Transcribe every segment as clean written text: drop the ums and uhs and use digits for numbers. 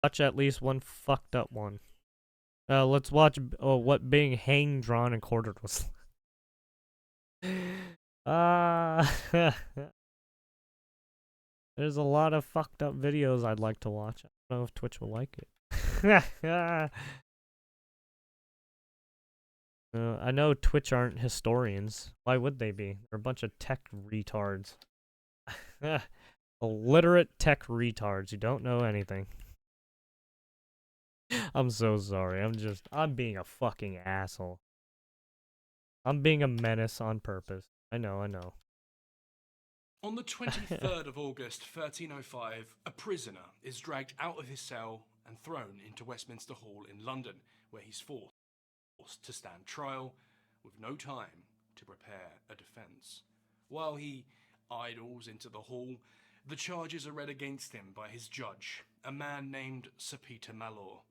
Watch at least one fucked up one. Let's watch what being hanged, drawn, and quartered was. There's a lot of fucked up videos I'd like to watch. I don't know if Twitch will like it. I know Twitch aren't historians. Why would they be? They're a bunch of tech retards. Illiterate tech retards who don't know anything. I'm so sorry. I'm being a fucking asshole. I'm being a menace on purpose. I know. On the 23rd of August, 1305, a prisoner is dragged out of his cell and thrown into Westminster Hall in London, where he's forced to stand trial with no time to prepare a defence. While he idles into the hall, the charges are read against him by his judge, a man named Sir Peter Malor.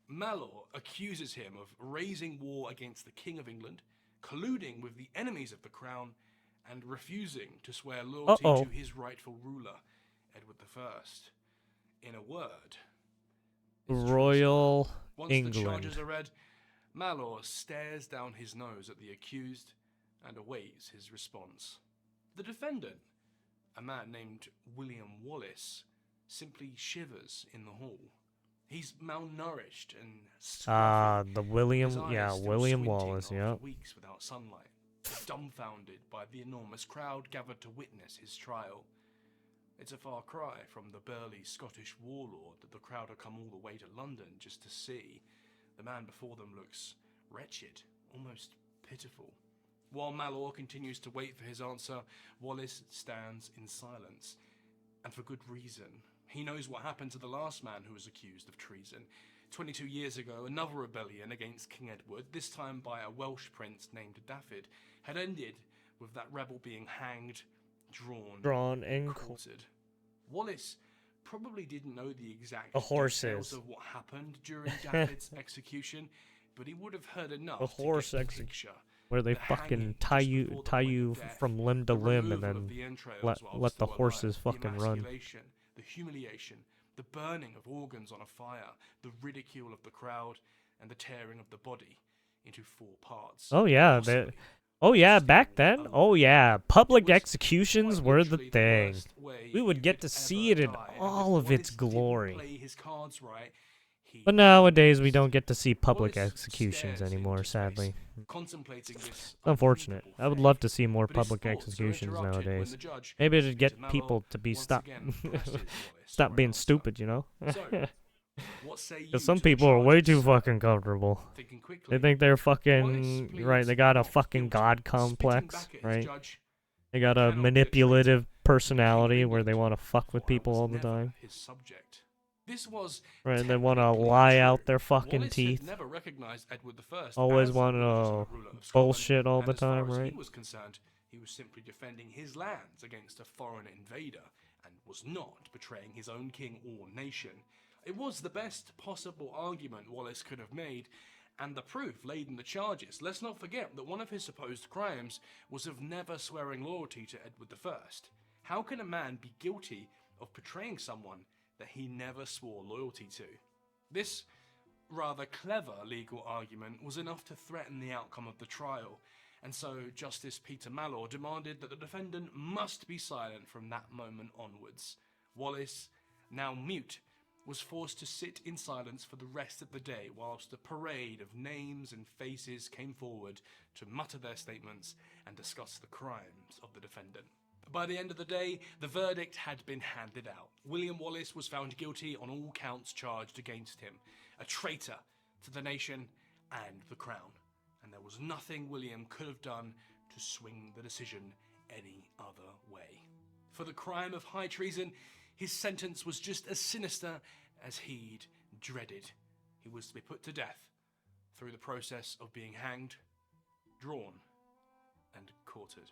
Malor accuses him of raising war against the King of England, colluding with the enemies of the crown, and refusing to swear loyalty to his rightful ruler, Edward I. In a word, Royal Once England. the charges are read, Malor stares down his nose at the accused and awaits his response. The defendant, a man named William Wallace, simply shivers in the hall. He's malnourished and scruffy. The William, His eyes yeah, still William squinting Wallace, after yeah. weeks without sunlight, dumbfounded by the enormous crowd gathered to witness his trial. It's a far cry from the burly Scottish warlord that the crowd have come all the way to London just to see. The man before them looks wretched, almost pitiful. While Malor continues to wait for his answer, Wallace stands in silence. And for good reason. He knows what happened to the last man who was accused of treason. 22 years ago, another rebellion against King Edward, this time by a Welsh prince named Dafydd, had ended with that rebel being hanged, drawn and quartered. Wallace probably didn't know the exact details of what happened during Dafydd's execution, but he would have heard enough to get the picture. Where they fucking tie you from limb to limb and then let the horses fucking run. The humiliation, the burning of organs on a fire, the ridicule of the crowd, and the tearing of the body into 4 parts. Oh yeah, back then? Oh yeah, public executions were the thing. We would get to see it in all of its glory. But nowadays we don't get to see public executions anymore, sadly. Unfortunate. I would love to see more public executions nowadays. Maybe to get people to be stop being stupid, you know? Because some people are way too fucking comfortable. They think they're fucking, right, they got a fucking god complex, right? They got a manipulative personality where they want to fuck with people all the time. Right, and they want to lie out their fucking teeth. Always want to bullshit all the time, right? He was concerned, he was simply defending his lands against a foreign invader and was not betraying his own king or nation. It was the best possible argument Wallace could have made, and the proof laid in the charges. Let's not forget that one of his supposed crimes was of never swearing loyalty to Edward I. How can a man be guilty of betraying someone that he never swore loyalty to? This rather clever legal argument was enough to threaten the outcome of the trial, and so Justice Peter Malor demanded that the defendant must be silent from that moment onwards. Wallace, now mute, was forced to sit in silence for the rest of the day whilst a parade of names and faces came forward to mutter their statements and discuss the crimes of the defendant. By the end of the day, the verdict had been handed out. William Wallace was found guilty on all counts charged against him, a traitor to the nation and the crown, and there was nothing William could have done to swing the decision any other way. For the crime of high treason, his sentence was just as sinister as he'd dreaded. He was to be put to death through the process of being hanged, drawn, and quartered.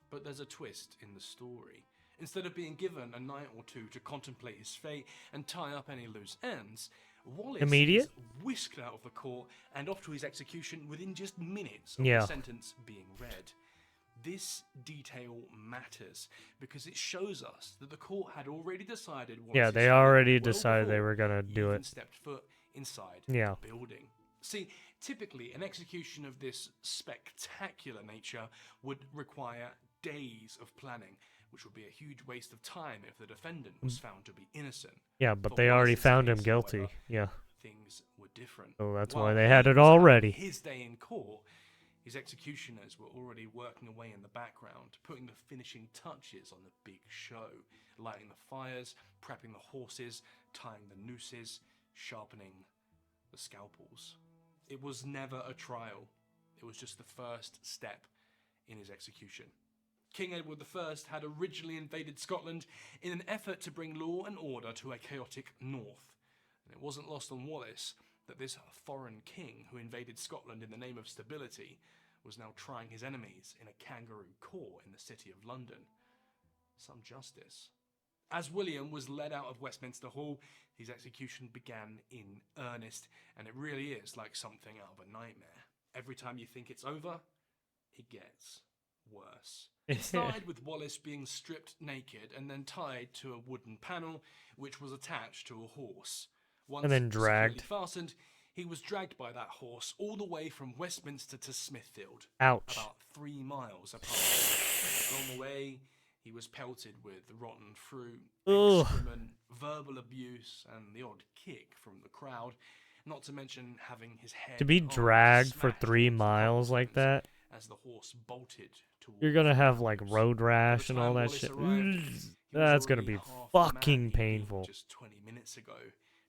But there's a twist in the story. Instead of being given a night or two to contemplate his fate and tie up any loose ends, Wallace is whisked out of the court and off to his execution within just minutes of the sentence being read. This detail matters because it shows us that the court had already decided. Yeah, they already decided they were gonna do it. Stepped foot inside the building. See, typically an execution of this spectacular nature would require days of planning, which would be a huge waste of time if the defendant was found to be innocent. Yeah, but they already found him guilty. However, yeah. Things were different. So that's While why they had he it was all having ready. His day in court, his executioners were already working away in the background, putting the finishing touches on the big show, lighting the fires, prepping the horses, tying the nooses, sharpening the scalpels. It was never a trial. It was just the first step in his execution. King Edward I had originally invaded Scotland in an effort to bring law and order to a chaotic north. And it wasn't lost on Wallace that this foreign king who invaded Scotland in the name of stability was now trying his enemies in a kangaroo court in the city of London. Some justice. As William was led out of Westminster Hall, his execution began in earnest, and it really is like something out of a nightmare. Every time you think it's over, it gets worse. It started with Wallace being stripped naked and then tied to a wooden panel, which was attached to a horse. Once and then dragged. Fastened, he was dragged by that horse all the way from Westminster to Smithfield. Ouch. About 3 miles apart. Along the way, he was pelted with rotten fruit, excrement, verbal abuse, and the odd kick from the crowd. Not to mention having his head... To be dragged for 3 miles like that? As the horse bolted towards you're gonna have like road rash and all that shit. That's gonna be fucking painful. Just 20 minutes ago,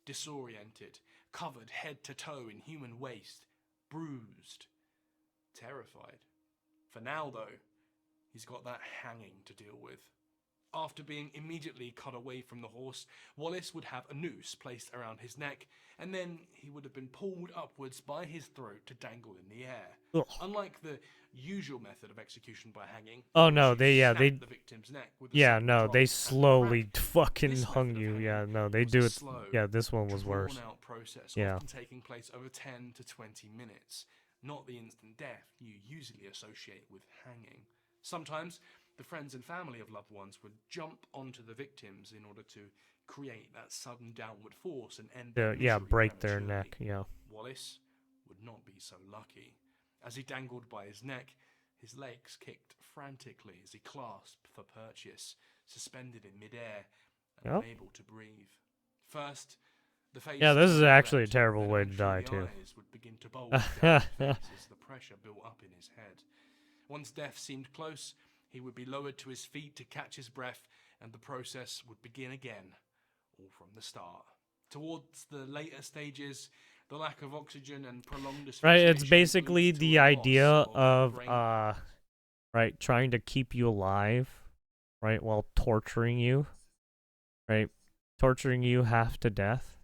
disoriented, covered head to toe in human waste, bruised, terrified. For now, though, he's got that hanging to deal with. After being immediately cut away from the horse, Wallace would have a noose placed around his neck, and then he would have been pulled upwards by his throat to dangle in the air. Ugh. Unlike the usual method of execution by hanging. Oh no, they the victim's neck with they slowly fucking hung you. Yeah, no, they do it. Slow, this one was worse. Out process, often taking place over 10 to 20 minutes, not the instant death you usually associate with hanging. Sometimes the friends and family of loved ones would jump onto the victims in order to create that sudden downward force and end their misery break their prematurely. neck. Wallace would not be so lucky. As he dangled by his neck, his legs kicked frantically as he clasped for purchase, suspended in midair and unable to breathe. First, the face this is actually a erect, terrible then way to eventually die the too. eyes would begin to bulge down his face as the pressure built up in his head. Once death seemed close, he would be lowered to his feet to catch his breath, and the process would begin again, all from the start. Towards the later stages, the lack of oxygen and prolonged asphyxiation It's basically leads to the a loss idea of brain. trying to keep you alive, while torturing you, torturing you half to death,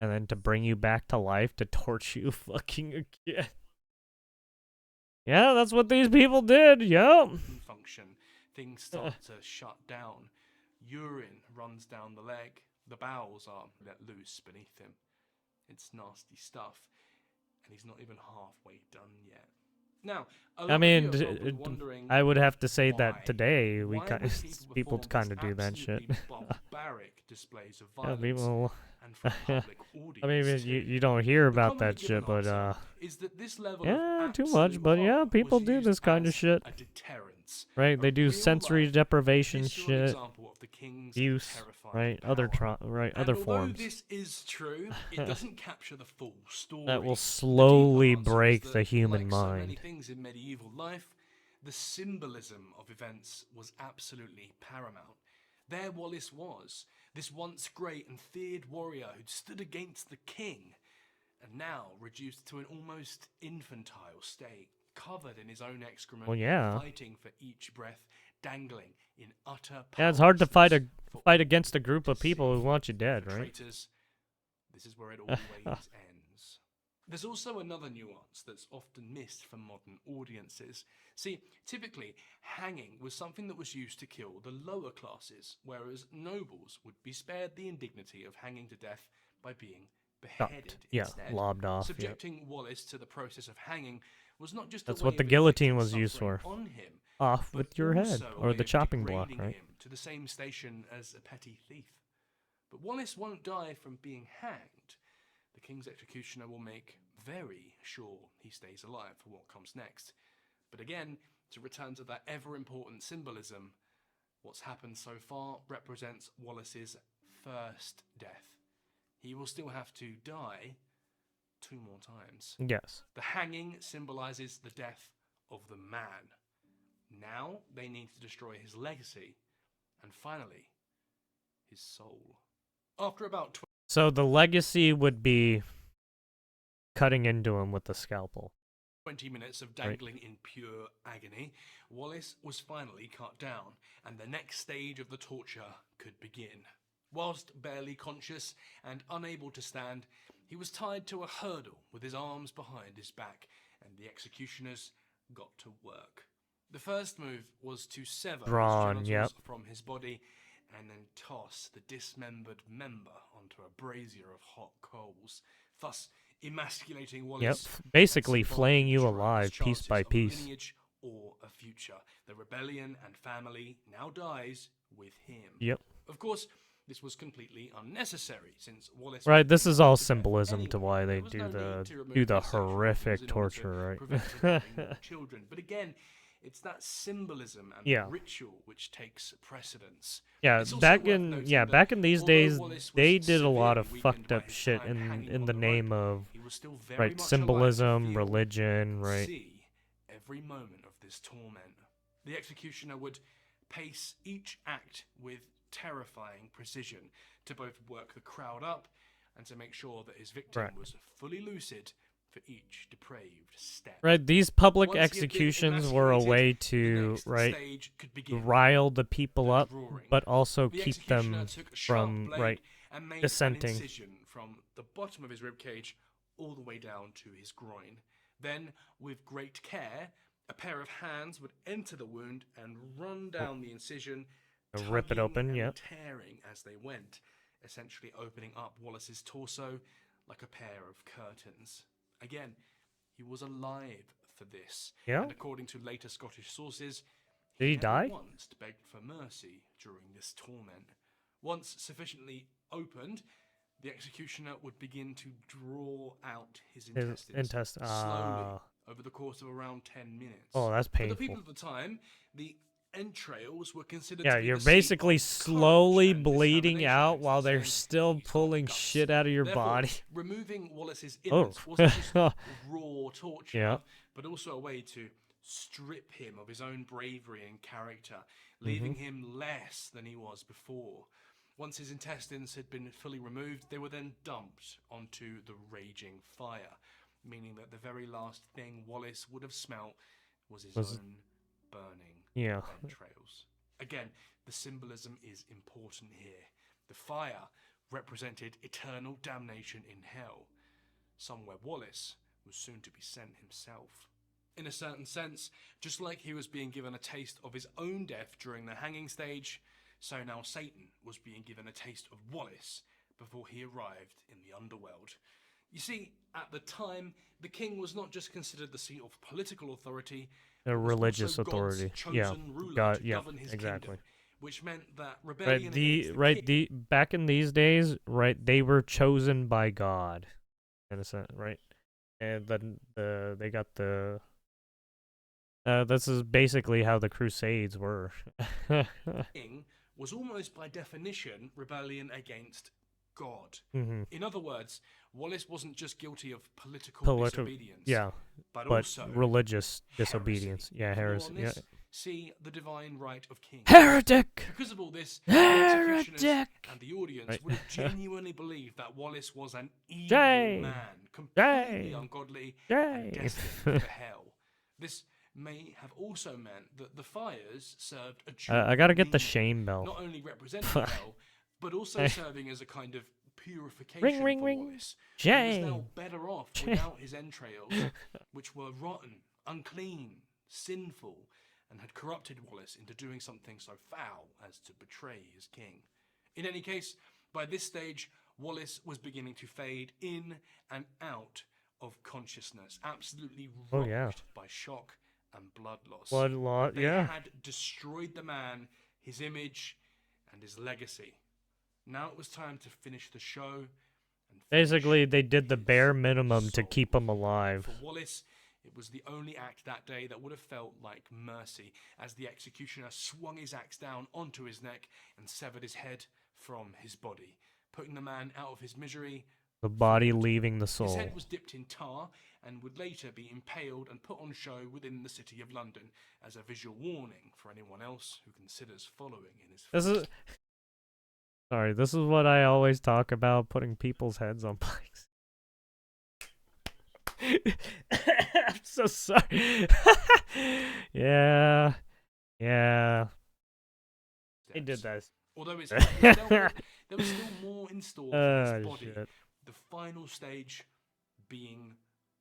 and then to bring you back to life to torture you fucking again. Yeah, that's what these people did. Yep. Function. Things start to shut down. Urine runs down the leg. The bowels are let loose beneath him. It's nasty stuff, and he's not even halfway done yet. Now, I would have to say why? that today people perform kind of these do that shit. absolutely barbaric displays of violence and for a public audience I mean, too. you don't hear The about that commonly shit, given but answer is that this level of too much. absolute But horror people was do used this kind of as shit. a deterrence. Right? They A do sensory real-life, deprivation visceral shit, example of the king's abuse, terrifying other power. other And although forms this is true, it doesn't capture the full story. that will The slowly deep answer is break that, the human like so many mind. things in medieval life, the symbolism of events was absolutely paramount. There Wallace was, this once great and feared warrior who'd stood against the king, and now reduced to an almost infantile state, covered in his own excrement, fighting for each breath, dangling in utter Yeah, it's hard to fight powerlessness against a group of people who want you dead, for right? traitors, this is where it always ends. There's also another nuance that's often missed for modern audiences. See, typically, hanging was something that was used to kill the lower classes, whereas nobles would be spared the indignity of hanging to death by being beheaded instead. Lobbed off. Subjecting Wallace to the process of hanging was not just That's a way what the of inflicting guillotine was used suffering for. on him. off but with your head, also a or way the of chopping block, degrading right? him to the same station as a petty thief. But Wallace won't die from being hanged. The king's executioner will make very sure he stays alive for what comes next. But again, to return to that ever-important symbolism, what's happened so far represents Wallace's first death. He will still have to die 2 more times. Yes. The hanging symbolizes the death of the man. Now they need to destroy his legacy, and finally, his soul. After about So the legacy would be cutting into him with the scalpel. 20 minutes of dangling in pure agony, Wallace was finally cut down, and the next stage of the torture could begin. Whilst barely conscious and unable to stand, he was tied to a hurdle with his arms behind his back, and the executioners got to work. The first move was to sever his genitals from his body and then toss the dismembered member onto a brazier of hot coals, thus emasculating Wallace. Basically flaying you alive piece by piece. Lineage or a future. The rebellion and family now dies with him. Yep. Of course, this was completely unnecessary since Wallace. Right, this is all symbolism to why they do the horrific torture, right? Children, but again, it's that symbolism and ritual which takes precedence. Yeah, back in these days, they did a lot of fucked up shit in the name of symbolism, religion, right? See every moment of this torment. The executioner would pace each act with terrifying precision to both work the crowd up and to make sure that his victim was fully lucid for each depraved step. Right, these public executions were a way to, rile the people up, but also keep them from, dissenting. From the bottom of his ribcage all the way down to his groin. Then, with great care, a pair of hands would enter the wound and run down the incision, rip it open, and tearing as they went, essentially opening up Wallace's torso like a pair of curtains. Again, he was alive for this, and according to later Scottish sources, he died? Once begged for mercy during this torment. Once sufficiently opened, the executioner would begin to draw out his intestines slowly over the course of around 10 minutes. Oh, that's painful. For the people of the time, the entrails were considered to be you're the basically seat of slowly courage and bleeding out while they're saying still pulling shit out of your body. Removing Wallace's innards wasn't just raw torture, but also a way to strip him of his own bravery and character, leaving him less than he was before. Once his intestines had been fully removed, they were then dumped onto the raging fire, meaning that the very last thing Wallace would have smelt was his own burning entrails. Again, the symbolism is important here. The fire represented eternal damnation in hell, somewhere Wallace was soon to be sent himself. In a certain sense, just like he was being given a taste of his own death during the hanging stage, so now Satan was being given a taste of Wallace before he arrived in the underworld. You see, at the time, the king was not just considered the seat of political authority, a religious authority. God, exactly. Kingdom, which meant that rebellion back in these days, they were chosen by God, in a sense, right? And then they got the. This is basically how the Crusades were. King was almost by definition rebellion against God. In other words, Wallace wasn't just guilty of political disobedience, but also religious disobedience. Heresy. See the divine right of kings. Heretic! Because of all this, the executioners and the audience would have genuinely believed that Wallace was an evil man, completely ungodly, and destined for hell. This may have also meant that the fires served a dual I gotta get the meaning, shame bell. not only representing hell, but also serving as a kind of purification for Wallace. He was now better off without his entrails, which were rotten, unclean, sinful, and had corrupted Wallace into doing something so foul as to betray his king. In any case, by this stage, Wallace was beginning to fade in and out of consciousness, absolutely rocked by shock and blood loss. Blood loss, They yeah. had destroyed the man, his image, and his legacy. Now it was time to finish the show. And Basically, they did the his bare minimum to soul. keep him alive. For Wallace, it was the only act that day that would have felt like mercy, as the executioner swung his axe down onto his neck and severed his head from his body, putting the man out of his misery. The body leaving the soul. His head was dipped in tar and would later be impaled and put on show within the city of London as a visual warning for anyone else who considers following in his footsteps. Sorry, this is what I always talk about, putting people's heads on bikes. I'm so sorry. Yeah. He did that. Although his head was dealt with, there was still more in store for his body. Shit. The final stage being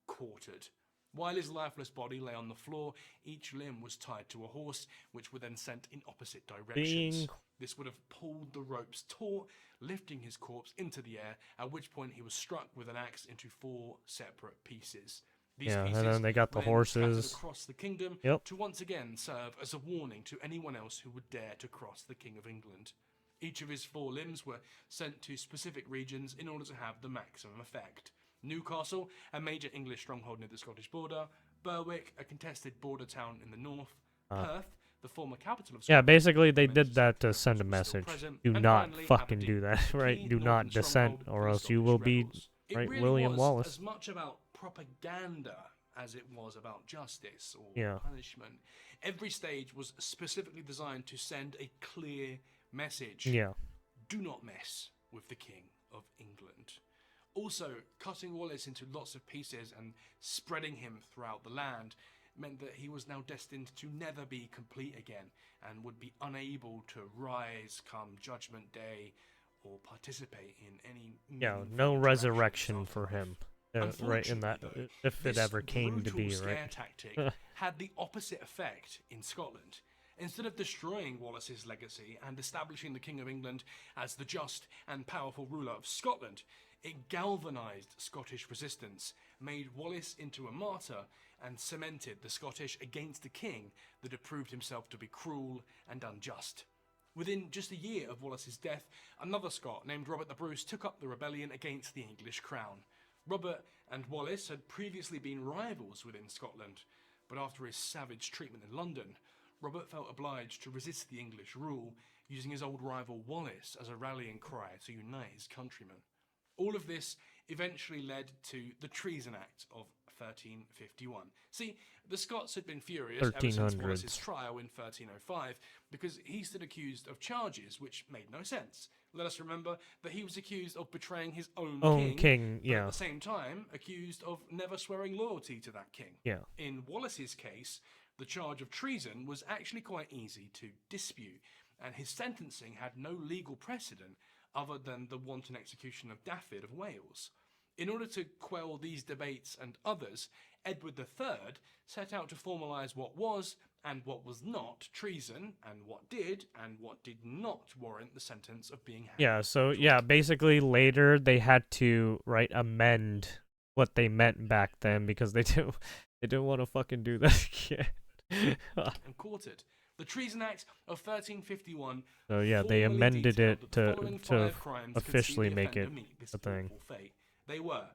quartered. While his lifeless body lay on the floor, each limb was tied to a horse, which were then sent in opposite directions. This would have pulled the ropes taut, lifting his corpse into the air, at which point he was struck with an axe into 4 separate pieces. These pieces and then they got the horses across the kingdom to once again serve as a warning to anyone else who would dare to cross the King of England. Each of his 4 limbs were sent to specific regions in order to have the maximum effect. Newcastle, a major English stronghold near the Scottish border; Berwick, a contested border town in the north; Perth, the former capital of Scotland. Yeah, basically they did that to send a message. Do not fucking do that, right? Do not dissent, or else you will be, right, William Wallace. As much about propaganda as it was about justice or punishment. Every stage was specifically designed to send a clear message. Yeah. Do not mess with the King of England. Also, cutting Wallace into lots of pieces and spreading him throughout the land meant that he was now destined to never be complete again and would be unable to rise come Judgment Day or participate in any no resurrection for him. Right in that, if it ever came to be, right? Tactic had the opposite effect in Scotland. Instead of destroying Wallace's legacy and establishing the King of England as the just and powerful ruler of Scotland, it galvanised Scottish resistance, made Wallace into a martyr, and cemented the Scottish against the king that had proved himself to be cruel and unjust. Within just a year of Wallace's death, another Scot named Robert the Bruce took up the rebellion against the English crown. Robert and Wallace had previously been rivals within Scotland, but after his savage treatment in London, Robert felt obliged to resist the English rule, using his old rival Wallace as a rallying cry to unite his countrymen. All of this eventually led to the Treason Act of 1351. See, the Scots had been furious ever since Wallace's trial in 1305 because he stood accused of charges which made no sense. Let us remember that he was accused of betraying his own king, but at the same time accused of never swearing loyalty to that king. In Wallace's case, the charge of treason was actually quite easy to dispute, and his sentencing had no legal precedent other than the wanton execution of Dafydd of Wales. In order to quell these debates and others, Edward III set out to formalise what was and what was not treason, and what did not warrant the sentence of being hanged. Basically later they had to amend what they meant back then because they didn't want to fucking do that again. And quartered. The Treason Act of 1351. So they amended it to officially make it a thing. Fate. They were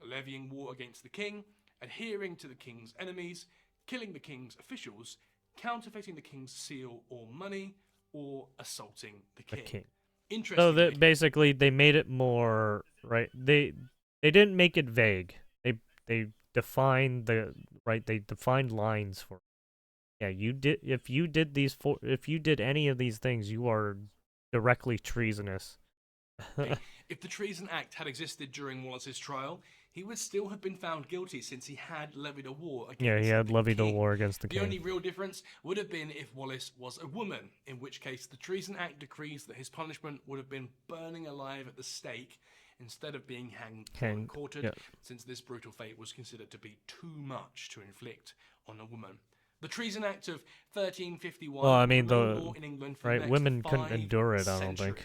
levying war against the king, adhering to the king's enemies, killing the king's officials, counterfeiting the king's seal or money, or assaulting the king. Interestingly, so basically they made it more They didn't make it vague. They defined they defined lines for. If you did any of these things, you are directly treasonous. If the Treason Act had existed during Wallace's trial, he would still have been found guilty since he had levied a war against the king. He had levied a war against the king. The only real difference would have been if Wallace was a woman, in which case the Treason Act decrees that his punishment would have been burning alive at the stake instead of being hanged or quartered, since this brutal fate was considered to be too much to inflict on a woman. The Treason Act of 1351. Well, I mean, in England for women couldn't endure it. I don't think.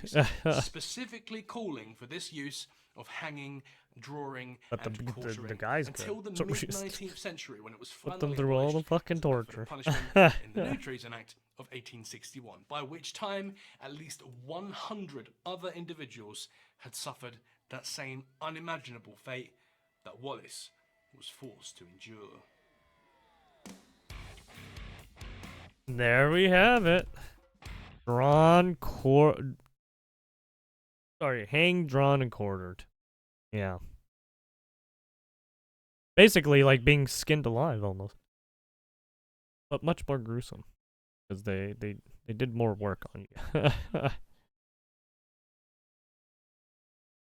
Specifically calling for this use of hanging, drawing, But and the quartering guys until the so mid-19th century, when it was put finally them through all the abolished fucking as a method torture. of punishment in the New Treason Act of 1861, by which time at least 100 other individuals had suffered that same unimaginable fate that Wallace was forced to endure. There we have it. Hanged, drawn, and quartered. Yeah. Basically, like being skinned alive, almost. But much more gruesome. Because they did more work on you.